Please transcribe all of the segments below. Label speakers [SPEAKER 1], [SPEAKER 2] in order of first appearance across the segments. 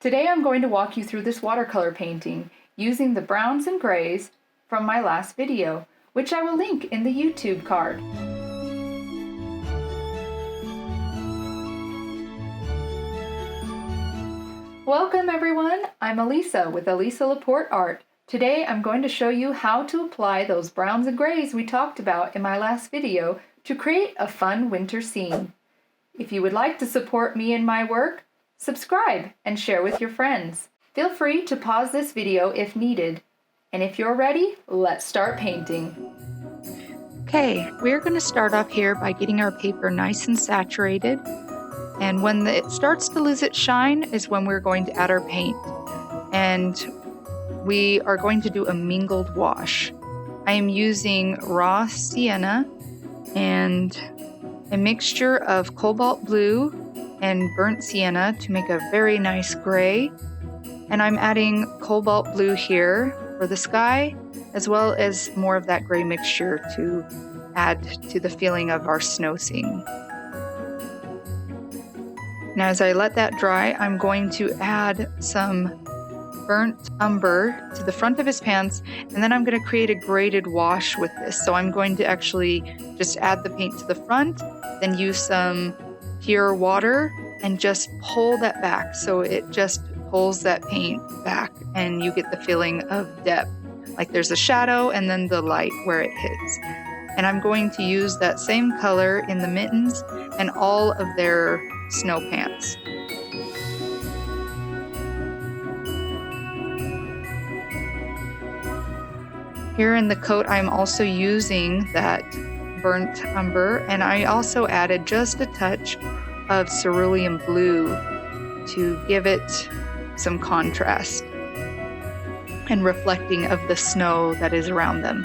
[SPEAKER 1] Today I'm going to walk you through this watercolor painting using the browns and grays from my last video, which I will link in the YouTube card. Welcome everyone, I'm Alisa with Alisa Laporte Art. Today I'm going to show you how to apply those browns and grays we talked about in my last video to create a fun winter scene. If you would like to support me in my work, subscribe and share with your friends. Feel free to pause this video if needed. And if you're ready, let's start painting.
[SPEAKER 2] Okay, we're going to start off here by getting our paper nice and saturated. And when it starts to lose its shine is when we're going to add our paint. And we are going to do a mingled wash. I am using raw sienna and a mixture of cobalt blue and burnt sienna to make a very nice gray. And I'm adding cobalt blue here for the sky, as well as more of that gray mixture to add to the feeling of our snow scene. Now as I let that dry, I'm going to add some burnt umber to the front of his pants, and then I'm going to create a graded wash with this. So I'm going to actually just add the paint to the front, then use some pure water and just pull that back. So it just pulls that paint back and you get the feeling of depth. Like there's a shadow and then the light where it hits. And I'm going to use that same color in the mittens and all of their snow pants. Here in the coat, I'm also using that burnt umber, and I also added just a touch of cerulean blue to give it some contrast and reflecting of the snow that is around them.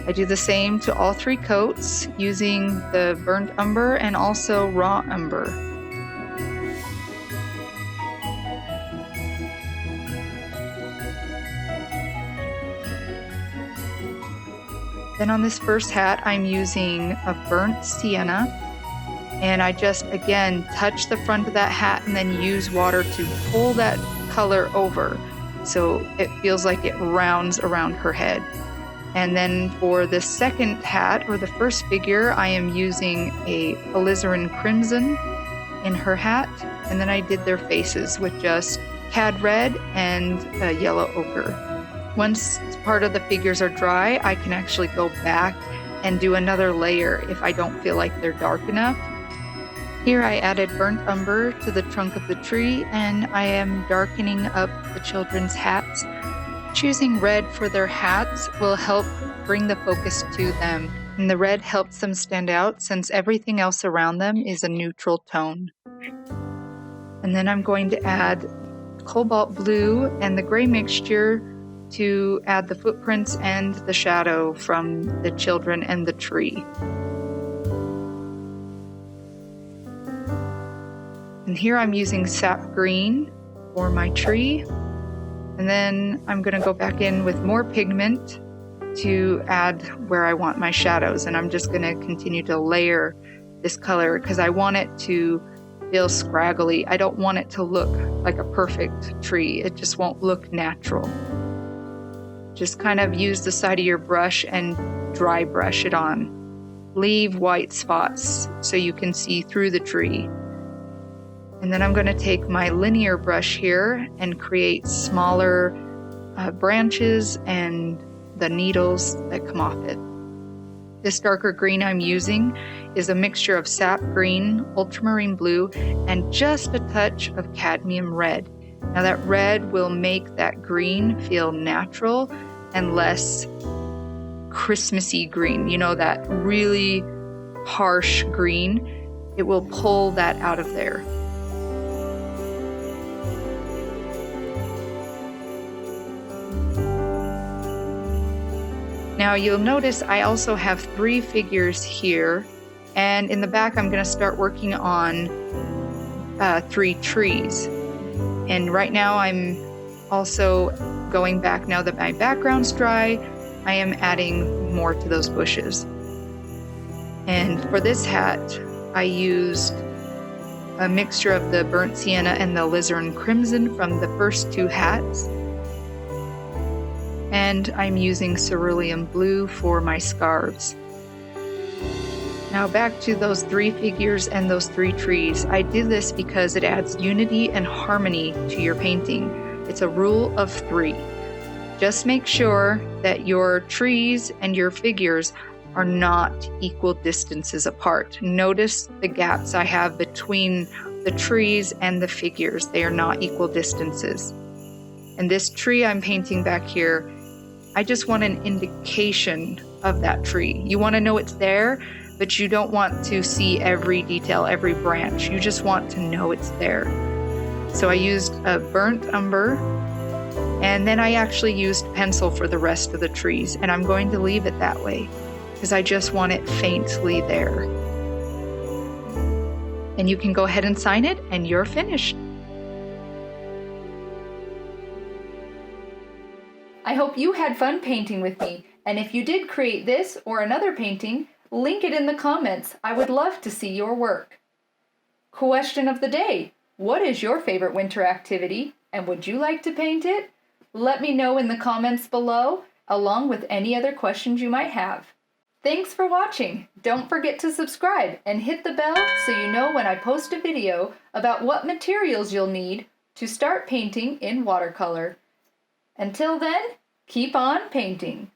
[SPEAKER 2] I do the same to all three coats using the burnt umber and also raw umber. Then on this first hat, I'm using a burnt sienna, and I just, again, touch the front of that hat and then use water to pull that color over so it feels like it rounds around her head. And then for the second hat, or the first figure, I am using a alizarin crimson in her hat, and then I did their faces with just cad red and a yellow ochre. Once part of the figures are dry, I can actually go back and do another layer if I don't feel like they're dark enough. Here I added burnt umber to the trunk of the tree, and I am darkening up the children's hats. Choosing red for their hats will help bring the focus to them, and the red helps them stand out since everything else around them is a neutral tone. And then I'm going to add cobalt blue and the gray mixture to add the footprints and the shadow from the children and the tree. And here I'm using sap green for my tree. And then I'm going to go back in with more pigment to add where I want my shadows. And I'm just going to continue to layer this color because I want it to feel scraggly. I don't want it to look like a perfect tree. It just won't look natural. Just kind of use the side of your brush and dry brush it on. Leave white spots so you can see through the tree. And then I'm going to take my linear brush here and create smaller branches and the needles that come off it. This darker green I'm using is a mixture of sap green, ultramarine blue, and just a touch of cadmium red. Now that red will make that green feel natural and less Christmassy green. You know, that really harsh green. It will pull that out of there. Now you'll notice I also have 3 figures here, and in the back I'm going to start working on 3 trees. And right now I'm also going back, now that my background's dry, I am adding more to those bushes. And for this hat, I used a mixture of the burnt sienna and the alizarin crimson from the first 2 hats. And I'm using cerulean blue for my scarves. Now back to those 3 figures and those 3 trees. I did this because it adds unity and harmony to your painting. It's a rule of 3. Just make sure that your trees and your figures are not equal distances apart. Notice the gaps I have between the trees and the figures. They are not equal distances. And this tree I'm painting back here, I just want an indication of that tree. You want to know it's there, but you don't want to see every detail, every branch. You just want to know it's there. So I used a burnt umber, and then I actually used pencil for the rest of the trees, and I'm going to leave it that way because I just want it faintly there. And you can go ahead and sign it, and you're finished.
[SPEAKER 1] I hope you had fun painting with me, and if you did create this or another painting, link it in the comments. I would love to see your work. Question of the day: what is your favorite winter activity, and would you like to paint it? Let me know in the comments below, along with any other questions you might have. Thanks for watching. Don't forget to subscribe and hit the bell so you know when I post a video about what materials you'll need to start painting in watercolor. Until then, keep on painting.